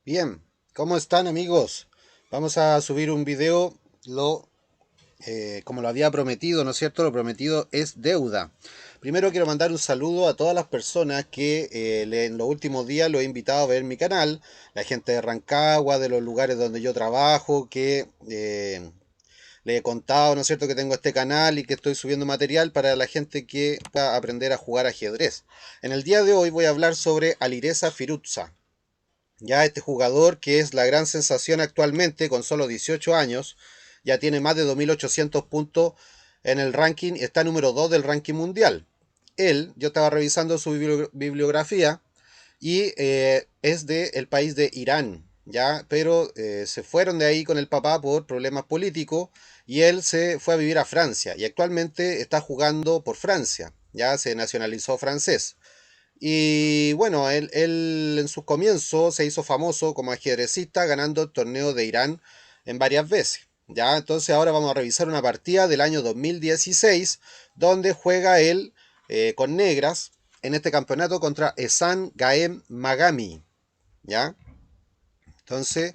Bien, ¿cómo están amigos? Vamos a subir un video, como lo había prometido, ¿no es cierto? Lo prometido es deuda. Primero quiero mandar un saludo a todas las personas que en los últimos días lo he invitado a ver mi canal, la gente de Rancagua, de los lugares donde yo trabajo, que le he contado, ¿no es cierto?, que tengo este canal y que estoy subiendo material para la gente que va a aprender a jugar ajedrez. En el día de hoy voy a hablar sobre Alireza Firuza. Ya este jugador, que es la gran sensación actualmente con solo 18 años, ya tiene más de 2.800 puntos en el ranking, está número 2 del ranking mundial. Yo estaba revisando su bibliografía y es del país de Irán, ya, pero se fueron de ahí con el papá por problemas políticos y él se fue a vivir a Francia y actualmente está jugando por Francia, ya se nacionalizó francés. Y bueno, él en sus comienzos se hizo famoso como ajedrecista ganando el torneo de Irán en varias veces. Ya, entonces ahora vamos a revisar una partida del año 2016 donde juega él con negras en este campeonato contra Esan Gaem Magami. ¿Ya? Entonces,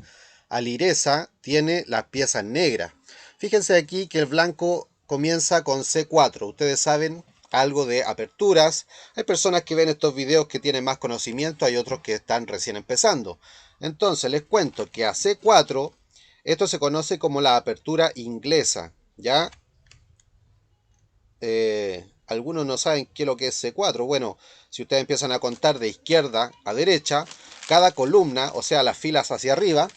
Alireza tiene las piezas negras. Fíjense aquí que el blanco comienza con C4. Ustedes saben algo de aperturas. Hay personas que ven estos videos que tienen más conocimiento, hay otros que están recién empezando. Entonces les cuento que a C4 esto se conoce como la apertura inglesa. ¿Ya? Algunos no saben qué es lo que es C4. Bueno, si ustedes empiezan a contar de izquierda a derecha, cada columna, o sea, las filas hacia arriba,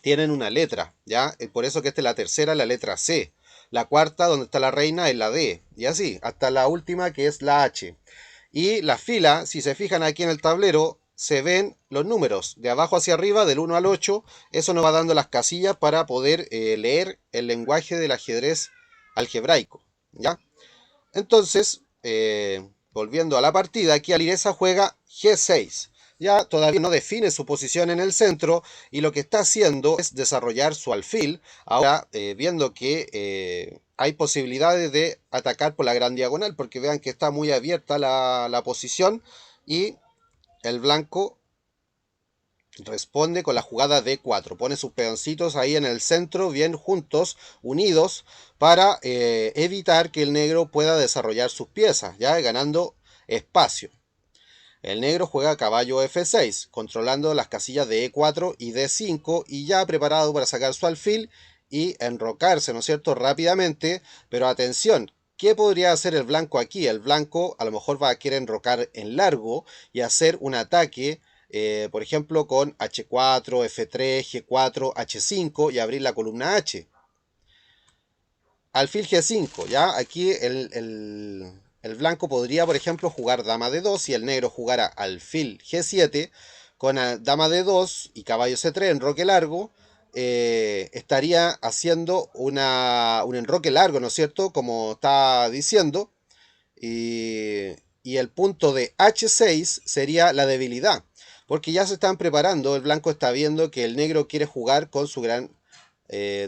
tienen una letra, ¿ya? Por eso que esta es la tercera, la letra C. La cuarta, donde está la reina, es la D. Y así, hasta la última, que es la H. Y la fila, si se fijan aquí en el tablero, se ven los números de abajo hacia arriba, del 1 al 8. Eso nos va dando las casillas para poder leer el lenguaje del ajedrez algebraico, ¿ya? Entonces, volviendo a la partida, aquí Alireza juega G6. Ya todavía no define su posición en el centro y lo que está haciendo es desarrollar su alfil. Ahora, viendo que hay posibilidades de atacar por la gran diagonal, porque vean que está muy abierta la posición y el blanco responde con la jugada D4. Pone sus peoncitos ahí en el centro, bien juntos, unidos, para evitar que el negro pueda desarrollar sus piezas, ya ganando espacio. El negro juega caballo F6, controlando las casillas de E4 y D5 y ya preparado para sacar su alfil y enrocarse, ¿no es cierto?, rápidamente. Pero atención, ¿qué podría hacer el blanco aquí? El blanco a lo mejor va a querer enrocar en largo y hacer un ataque, por ejemplo, con H4, F3, G4, H5 y abrir la columna H. Alfil G5, ¿ya? Aquí el blanco podría, por ejemplo, jugar dama D2 y el negro jugara alfil G7 con dama D2 y caballo C3, enroque largo. Estaría haciendo un enroque largo, ¿no es cierto? Como está diciendo. Y, y el punto de H6 sería la debilidad. Porque ya se están preparando, el blanco está viendo que el negro quiere jugar con su gran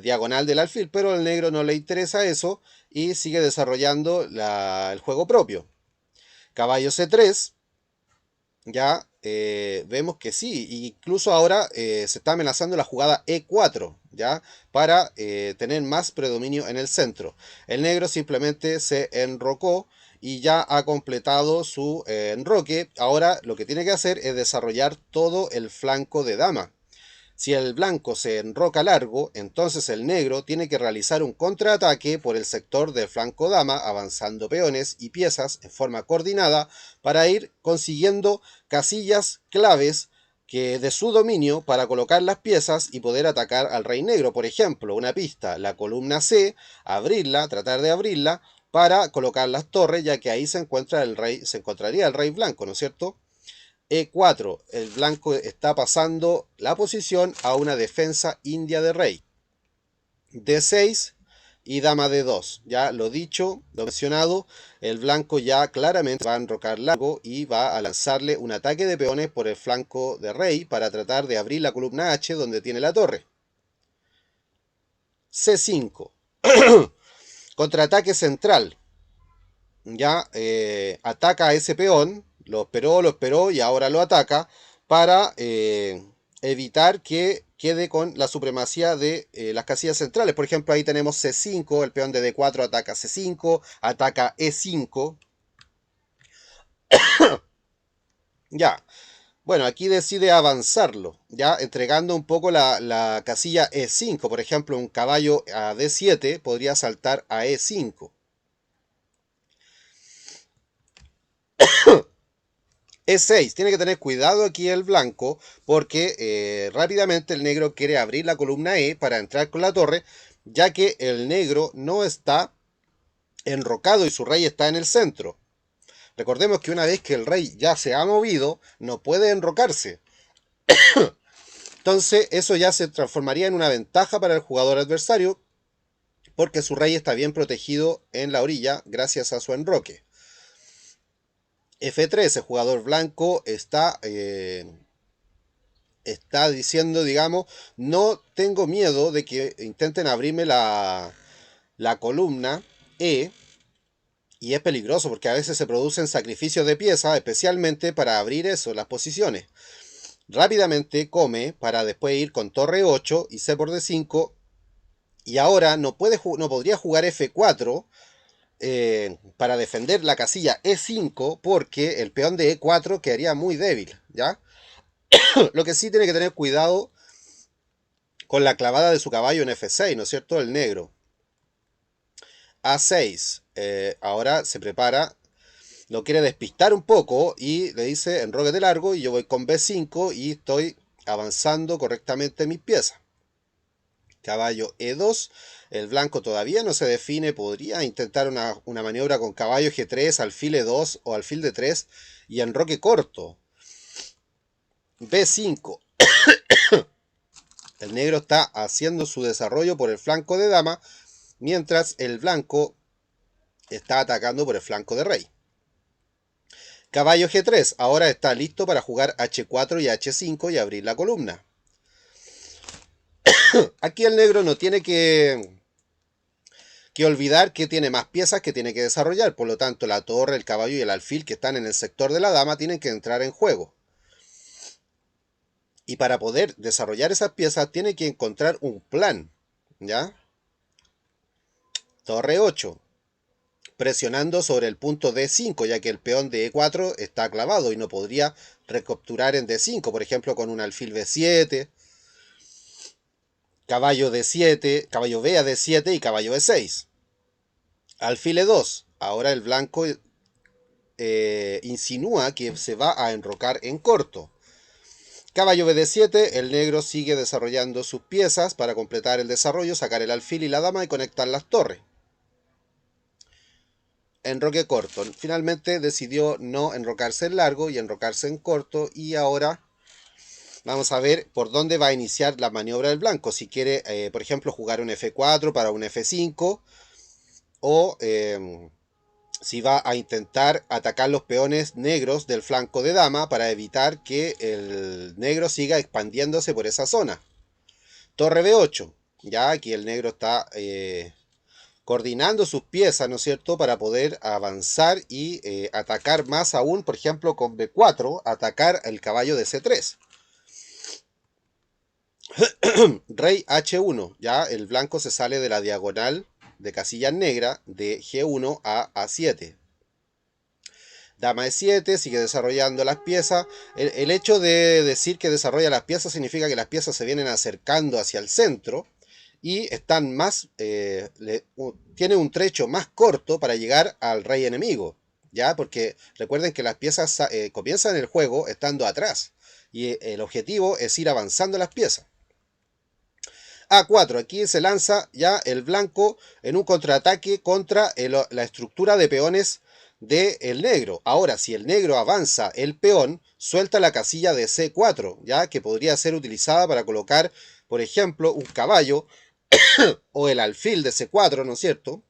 diagonal del alfil, pero al negro no le interesa eso y sigue desarrollando el juego propio. Caballo C3, ya vemos que sí, incluso ahora se está amenazando la jugada E4, ya, para tener más predominio en el centro. El negro simplemente se enrocó y ya ha completado su enroque. Ahora lo que tiene que hacer es desarrollar todo el flanco de dama. Si el blanco se enroca largo, entonces el negro tiene que realizar un contraataque por el sector del flanco dama, avanzando peones y piezas en forma coordinada para ir consiguiendo casillas claves de su dominio para colocar las piezas y poder atacar al rey negro. Por ejemplo, una pista, la columna C, abrirla, tratar de abrirla para colocar las torres, ya que ahí se encuentra el rey, se encontraría el rey blanco, ¿no es cierto? E4, el blanco está pasando la posición a una defensa india de rey. D6 y dama D2. Ya lo dicho, lo mencionado, el blanco ya claramente va a enrocar largo y va a lanzarle un ataque de peones por el flanco de rey para tratar de abrir la columna H donde tiene la torre. C5. Contraataque central. Ya ataca a ese peón, lo esperó y ahora lo ataca para evitar que quede con la supremacía de las casillas centrales. Por ejemplo, ahí tenemos C5, el peón de D4 ataca C5, ataca E5. Ya, bueno, aquí decide avanzarlo, ya entregando un poco la casilla E5. Por ejemplo, un caballo a D7 podría saltar a E5. E6, tiene que tener cuidado aquí el blanco porque rápidamente el negro quiere abrir la columna E para entrar con la torre, ya que el negro no está enrocado y su rey está en el centro. Recordemos que una vez que el rey ya se ha movido, no puede enrocarse. Entonces eso ya se transformaría en una ventaja para el jugador adversario porque su rey está bien protegido en la orilla gracias a su enroque. F3, el jugador blanco está diciendo, digamos, no tengo miedo de que intenten abrirme la columna E, y es peligroso porque a veces se producen sacrificios de piezas, especialmente para abrir eso, las posiciones. Rápidamente come para después ir con torre 8 y C por D5, y ahora no podría jugar F4 para defender la casilla E5 porque el peón de E4 quedaría muy débil, ¿ya? Lo que sí tiene que tener cuidado con la clavada de su caballo en F6, ¿no es cierto? El negro. A6. Ahora se prepara, lo quiere despistar un poco y le dice enróquete largo y yo voy con B5 y estoy avanzando correctamente mis piezas. Caballo E2. El blanco todavía no se define. Podría intentar una maniobra con caballo G3, alfil E2 o alfil D3 y enroque corto. B5. El negro está haciendo su desarrollo por el flanco de dama, mientras el blanco está atacando por el flanco de rey. Caballo G3, ahora está listo para jugar H4 y H5 y abrir la columna. Aquí el negro no tiene que olvidar que tiene más piezas que tiene que desarrollar, por lo tanto la torre, el caballo y el alfil que están en el sector de la dama tienen que entrar en juego. Y para poder desarrollar esas piezas tiene que encontrar un plan, ¿ya? Torre 8, presionando sobre el punto D5, ya que el peón de E4 está clavado y no podría recapturar en D5, por ejemplo con un alfil B7, caballo D7, caballo B a D7 y caballo E6. Alfil E2, ahora el blanco insinúa que se va a enrocar en corto. Caballo BD7, el negro sigue desarrollando sus piezas para completar el desarrollo, sacar el alfil y la dama y conectar las torres. Enroque corto. Finalmente decidió no enrocarse en largo y enrocarse en corto, y ahora vamos a ver por dónde va a iniciar la maniobra del blanco. Si quiere, por ejemplo, jugar un F4 para un F5 o si va a intentar atacar los peones negros del flanco de dama para evitar que el negro siga expandiéndose por esa zona. Torre B8. Ya aquí el negro está coordinando sus piezas, ¿no es cierto?, para poder avanzar y atacar más aún, por ejemplo, con B4, atacar el caballo de C3. Rey H1, ya el blanco se sale de la diagonal de casillas negra de G1 a A7. Dama E7, sigue desarrollando las piezas. El hecho de decir que desarrolla las piezas significa que las piezas se vienen acercando hacia el centro y están más, tiene un trecho más corto para llegar al rey enemigo, ¿ya? Porque recuerden que las piezas comienzan el juego estando atrás y el objetivo es ir avanzando las piezas. A4, aquí se lanza ya el blanco en un contraataque contra la estructura de peones del negro. Ahora, si el negro avanza el peón, suelta la casilla de C4, ya que podría ser utilizada para colocar, por ejemplo, un caballo o el alfil de C4, ¿no es cierto?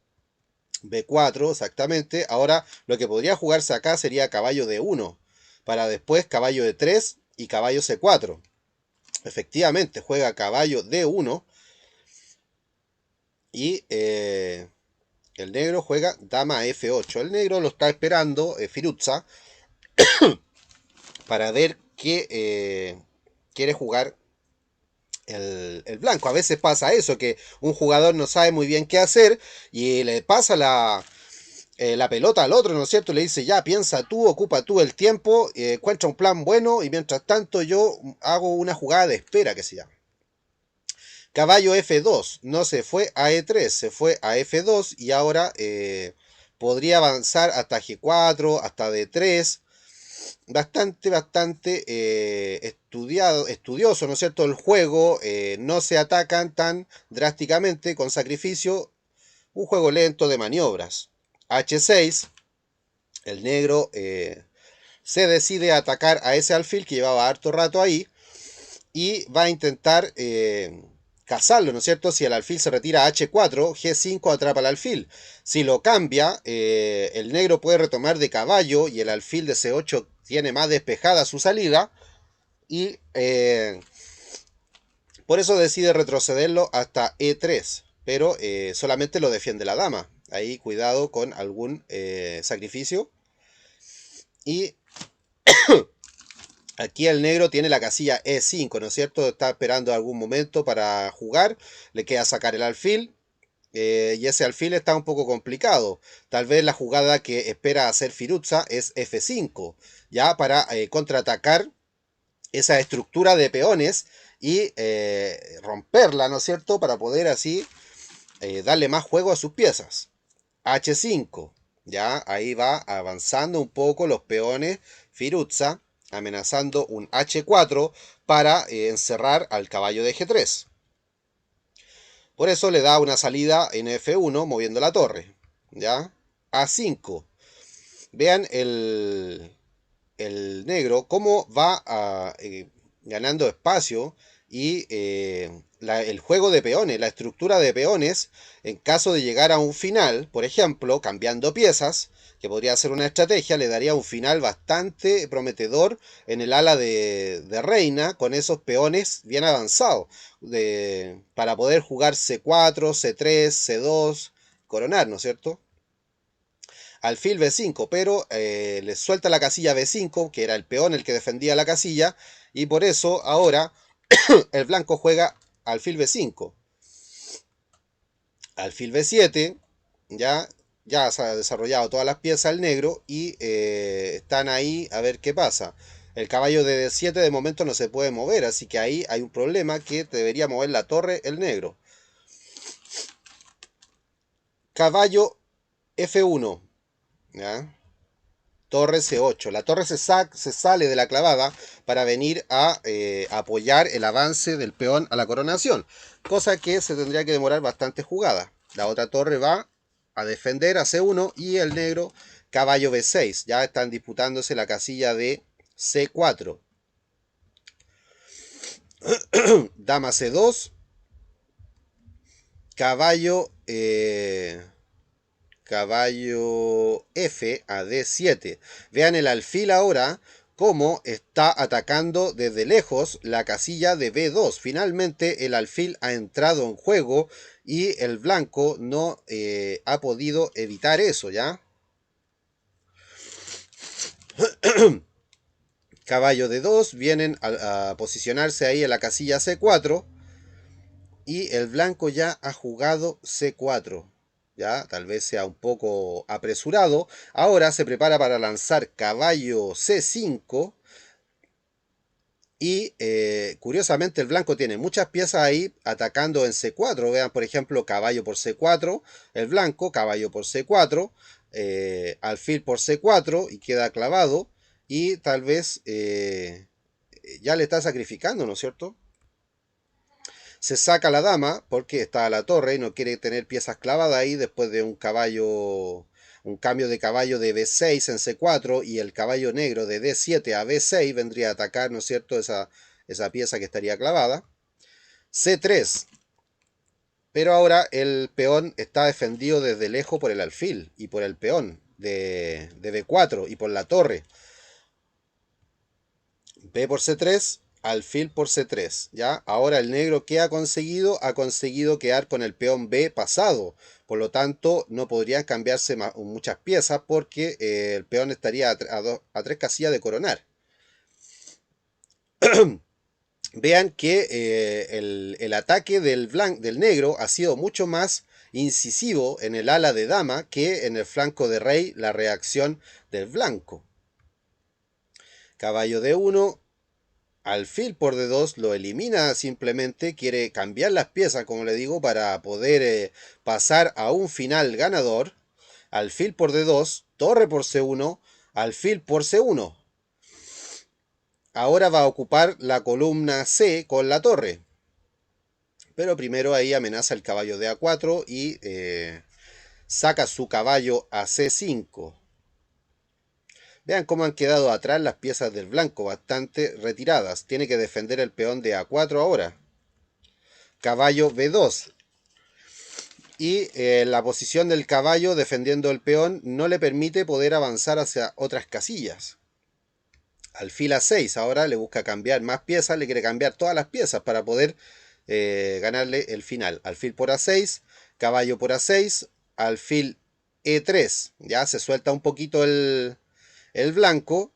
B4, exactamente. Ahora, lo que podría jugarse acá sería caballo de 1, para después caballo de 3 y caballo C4. Efectivamente, juega caballo D1 y el negro juega dama F8. El negro lo está esperando Firuza para ver qué quiere jugar el blanco. A veces pasa eso, que un jugador no sabe muy bien qué hacer y le pasa la pelota al otro, ¿no es cierto? Le dice, ya, piensa tú, ocupa tú el tiempo, encuentra un plan bueno y mientras tanto yo hago una jugada de espera que se llama. Caballo F2, no se fue a E3, se fue a F2 y ahora podría avanzar hasta G4, hasta D3. Bastante estudioso, ¿no es cierto? El juego, no se atacan tan drásticamente con sacrificio, un juego lento de maniobras. H6, el negro se decide a atacar a ese alfil que llevaba harto rato ahí y va a intentar cazarlo, ¿no es cierto? Si el alfil se retira a H4, G5 atrapa al alfil. Si lo cambia, el negro puede retomar de caballo y el alfil de C8 tiene más despejada su salida y por eso decide retrocederlo hasta E3, pero solamente lo defiende la dama. Ahí cuidado con algún sacrificio. Y aquí el negro tiene la casilla E5, ¿no es cierto? Está esperando algún momento para jugar. Le queda sacar el alfil. Y ese alfil está un poco complicado. Tal vez la jugada que espera hacer Firuza es F5, ya para contraatacar esa estructura de peones y romperla, ¿no es cierto? Para poder así darle más juego a sus piezas. H5, ya ahí va avanzando un poco los peones Firuza, amenazando un H4 para encerrar al caballo de G3. Por eso le da una salida en F1 moviendo la torre. ¿Ya? A5. Vean el negro cómo va ganando espacio y el juego de peones, la estructura de peones, en caso de llegar a un final, por ejemplo, cambiando piezas, que podría ser una estrategia, le daría un final bastante prometedor en el ala de reina, con esos peones bien avanzados, para poder jugar C4, C3, C2, coronar, ¿no es cierto? Alfil B5, pero le suelta la casilla B5, que era el peón el que defendía la casilla, y por eso ahora el blanco juega alfil B5. Alfil B7, ya se ha desarrollado todas las piezas el negro y están ahí a ver qué pasa. El caballo de D7 de momento no se puede mover, así que ahí hay un problema que debería mover la torre el negro. Caballo F1, ¿ya? Torre C8. La torre se sale de la clavada para venir a apoyar el avance del peón a la coronación, cosa que se tendría que demorar bastante jugada. La otra torre va a defender a C1 y el negro caballo B6. Ya están disputándose la casilla de C4. Dama C2. Caballo caballo F a D7. Vean el alfil ahora cómo está atacando desde lejos la casilla de B2. Finalmente el alfil ha entrado en juego y el blanco no ha podido evitar eso, ¿ya? Caballo de 2 vienen a posicionarse ahí en la casilla C4 y el blanco ya ha jugado C4. Ya, tal vez sea un poco apresurado. Ahora se prepara para lanzar caballo C5. Y curiosamente el blanco tiene muchas piezas ahí atacando en C4. Vean, por ejemplo, caballo por C4. El blanco, caballo por C4. Alfil por C4 y queda clavado. Y tal vez ya le está sacrificando, ¿no es cierto? Se saca la dama porque está a la torre y no quiere tener piezas clavadas ahí después de un caballo, un cambio de caballo de B6 en C4 y el caballo negro de D7 a B6 vendría a atacar, ¿no es cierto?, esa pieza que estaría clavada. C3. Pero ahora el peón está defendido desde lejos por el alfil y por el peón de B4 y por la torre. B por C3, alfil por C3, ¿ya? Ahora el negro, ¿qué ha conseguido? Ha conseguido quedar con el peón B pasado. Por lo tanto, no podrían cambiarse muchas piezas porque el peón estaría a 3 casillas de coronar. vean que el ataque del negro ha sido mucho más incisivo en el ala de dama que en el flanco de rey, la reacción del blanco. Caballo de 1, alfil por D2 lo elimina simplemente, quiere cambiar las piezas, como le digo, para poder pasar a un final ganador. Alfil por D2, torre por C1, alfil por C1. Ahora va a ocupar la columna C con la torre. Pero primero ahí amenaza el caballo de A4 y saca su caballo a C5. Vean cómo han quedado atrás las piezas del blanco, bastante retiradas. Tiene que defender el peón de A4 ahora. Caballo B2. Y la posición del caballo defendiendo el peón no le permite poder avanzar hacia otras casillas. Alfil A6. Ahora le busca cambiar más piezas, le quiere cambiar todas las piezas para poder ganarle el final. Alfil por A6, caballo por A6, alfil E3. Ya se suelta un poquito el blanco.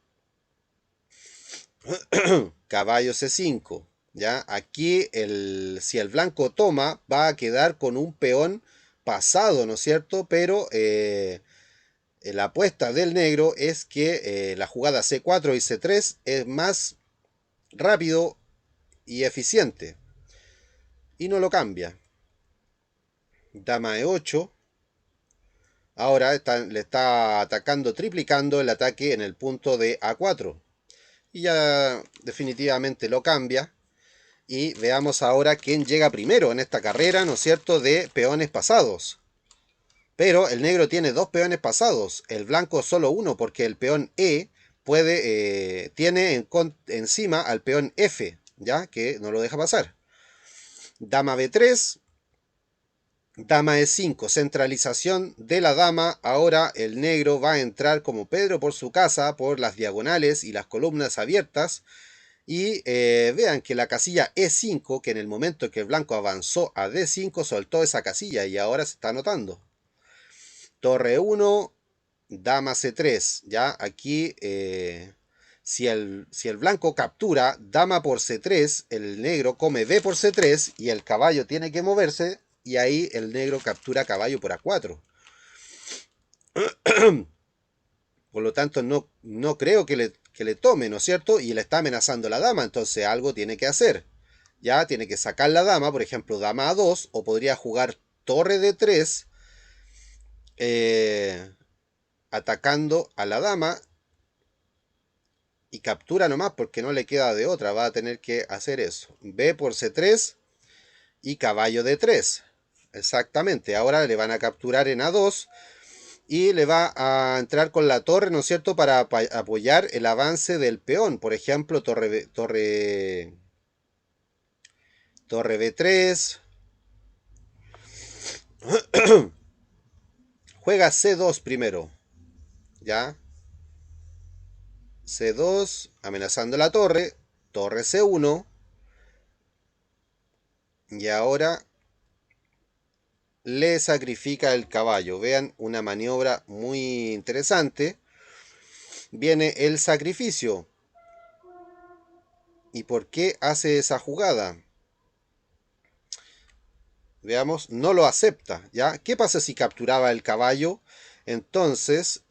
Caballo C5. ¿Ya? Aquí si el blanco toma, va a quedar con un peón pasado, ¿no es cierto? Pero la apuesta del negro es que la jugada C4 y C3 es más rápido y eficiente. Y no lo cambia. Dama E8. Ahora le está atacando, triplicando el ataque en el punto de A4. Y ya definitivamente lo cambia. Y veamos ahora quién llega primero en esta carrera, ¿no es cierto?, de peones pasados. Pero el negro tiene dos peones pasados, el blanco solo uno, porque el peón E tiene encima al peón F, ¿ya? Que no lo deja pasar. Dama B3, dama E5, centralización de la dama. Ahora el negro va a entrar como Pedro por su casa, por las diagonales y las columnas abiertas. Y vean que la casilla E5, que en el momento que el blanco avanzó a D5, soltó esa casilla y ahora se está anotando. Torre 1, dama C3. Ya aquí, si el blanco captura dama por C3, el negro come B por C3 y el caballo tiene que moverse. Y ahí el negro captura caballo por A4. Por lo tanto, no creo que le tome, ¿no es cierto? Y le está amenazando la dama, entonces algo tiene que hacer. Ya tiene que sacar la dama, por ejemplo, dama A2, o podría jugar torre D3, atacando a la dama, y captura nomás porque no le queda de otra, va a tener que hacer eso. B por C3 y caballo D3. Exactamente, ahora le van a capturar en A2 y le va a entrar con la torre, ¿no es cierto?, para apoyar el avance del peón. Por ejemplo, torre B3. Juega C2 primero. ¿Ya? C2, amenazando la torre. Torre C1. Y ahora le sacrifica el caballo. Vean, una maniobra muy interesante. Viene el sacrificio. ¿Y por qué hace esa jugada? Veamos, no lo acepta, ¿ya? ¿Qué pasa si capturaba el caballo? Entonces,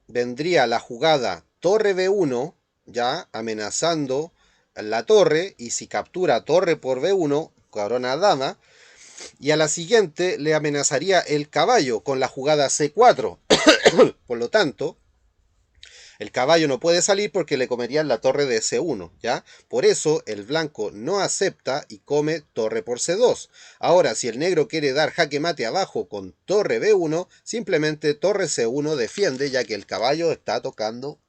vendría la jugada torre B1, ya, amenazando la torre, y si captura torre por B1, corona dama, y a la siguiente le amenazaría el caballo con la jugada C4. Por lo tanto, el caballo no puede salir porque le comerían la torre de C1, ¿ya? Por eso el blanco no acepta y come torre por C2. Ahora, si el negro quiere dar jaque mate abajo con torre B1, simplemente torre C1 defiende, ya que el caballo está tocando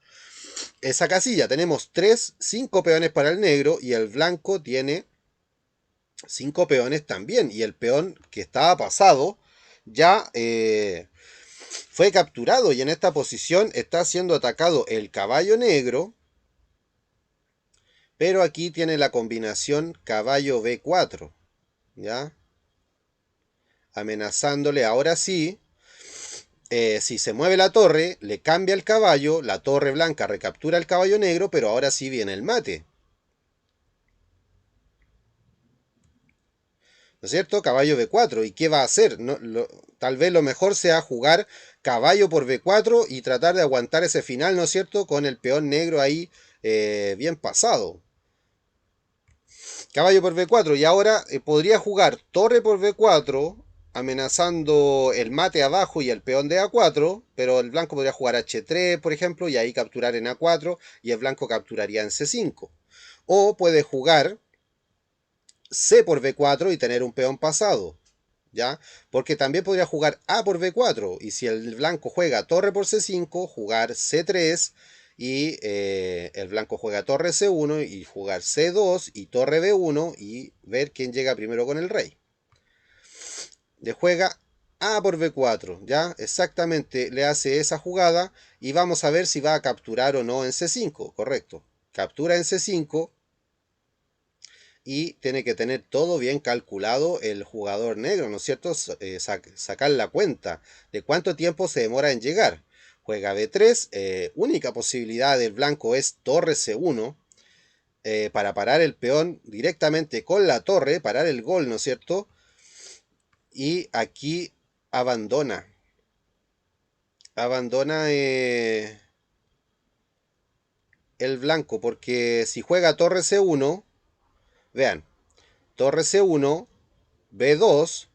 esa casilla. Tenemos 5 peones para el negro y el blanco tiene 5 peones también. Y el peón que estaba pasado ya fue capturado y en esta posición está siendo atacado el caballo negro, pero aquí tiene la combinación caballo B4, ¿ya? Amenazándole ahora sí Si se mueve la torre, le cambia el caballo, la torre blanca recaptura el caballo negro, pero ahora sí viene el mate. ¿No es cierto? Caballo B4. ¿Y qué va a hacer? No, tal vez lo mejor sea jugar caballo por B4 y tratar de aguantar ese final, ¿no es cierto? Con el peón negro ahí bien pasado. Caballo por B4. Y ahora podría jugar torre por B4, amenazando el mate abajo y el peón de A4, pero el blanco podría jugar H3, por ejemplo, y ahí capturar en A4, y el blanco capturaría en C5. O puede jugar C por B4 y tener un peón pasado. ¿Ya? Porque también podría jugar A por B4 y si el blanco juega torre por C5, jugar C3 y el blanco juega torre C1 y jugar C2 y torre B1 y ver quién llega primero con el rey. Le juega A por B4, ¿ya? Exactamente le hace esa jugada y vamos a ver si va a capturar o no en C5, correcto. Captura en C5 y tiene que tener todo bien calculado el jugador negro, ¿no es cierto? Sacar la cuenta de cuánto tiempo se demora en llegar. Juega B3, única posibilidad del blanco es torre C1 para parar el peón directamente con la torre, parar el gol, ¿no es cierto? Y aquí abandona, abandona el blanco porque si juega torre C1, vean, torre C1, B2,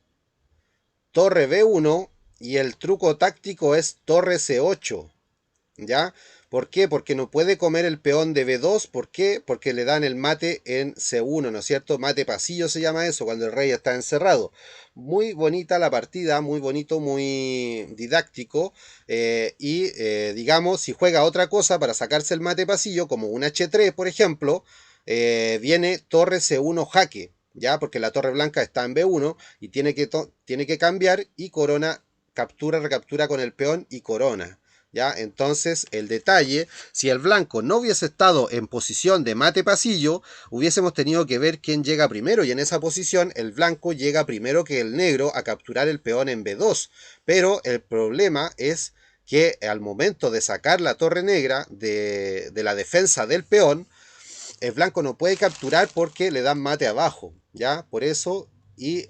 torre B1 y el truco táctico es torre C8, ¿ya? ¿Por qué? Porque no puede comer el peón de B2, ¿por qué? Porque le dan el mate en C1, ¿no es cierto? Mate pasillo se llama eso, cuando el rey está encerrado. Muy bonita la partida, muy bonito, muy didáctico. Digamos, si juega otra cosa para sacarse el mate pasillo, como un H3, por ejemplo, viene torre C1 jaque. ¿Ya? Porque la torre blanca está en B1 y tiene que cambiar y corona, captura, recaptura con el peón y corona. ¿Ya? Entonces, el detalle, si el blanco no hubiese estado en posición de mate pasillo, hubiésemos tenido que ver quién llega primero y en esa posición el blanco llega primero que el negro a capturar el peón en B2. Pero el problema es que al momento de sacar la torre negra de la defensa del peón, el blanco no puede capturar porque le dan mate abajo, ¿ya? Por eso, y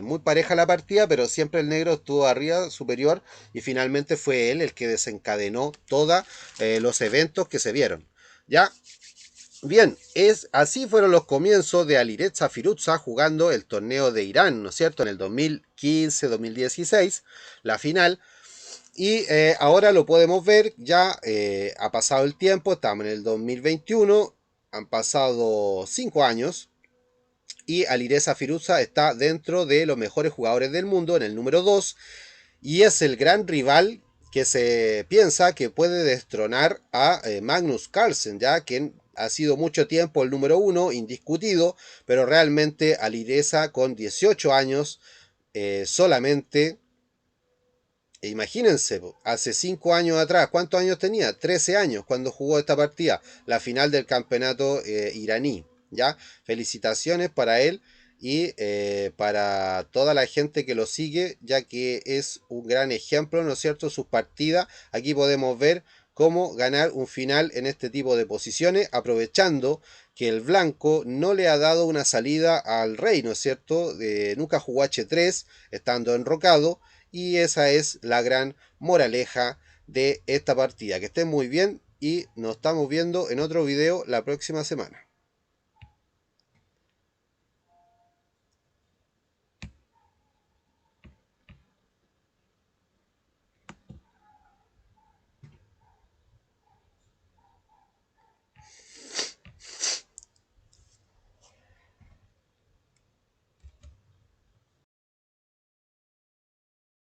muy pareja la partida, pero siempre el negro estuvo arriba, superior, y finalmente fue él el que desencadenó todos los eventos que se vieron, ¿ya? Bien, así fueron los comienzos de Alireza Firuza jugando el torneo de Irán, ¿no es cierto? En el 2015-2016, la final. Y ahora lo podemos ver, ya ha pasado el tiempo, estamos en el 2021, han pasado 5 años y Alireza Firuza está dentro de los mejores jugadores del mundo, en el número 2, y es el gran rival que se piensa que puede destronar a Magnus Carlsen, ya quien ha sido mucho tiempo el número 1, indiscutido, pero realmente Alireza con 18 años solamente. Imagínense, hace 5 años atrás, ¿cuántos años tenía? 13 años cuando jugó esta partida, la final del campeonato iraní. ¿Ya? Felicitaciones para él y para toda la gente que lo sigue, ya que es un gran ejemplo, ¿no es cierto? Sus partidas, aquí podemos ver cómo ganar un final en este tipo de posiciones, aprovechando que el blanco no le ha dado una salida al rey, ¿no es cierto? Nunca jugó H3, estando enrocado, y esa es la gran moraleja de esta partida. Que estén muy bien y nos estamos viendo en otro video la próxima semana.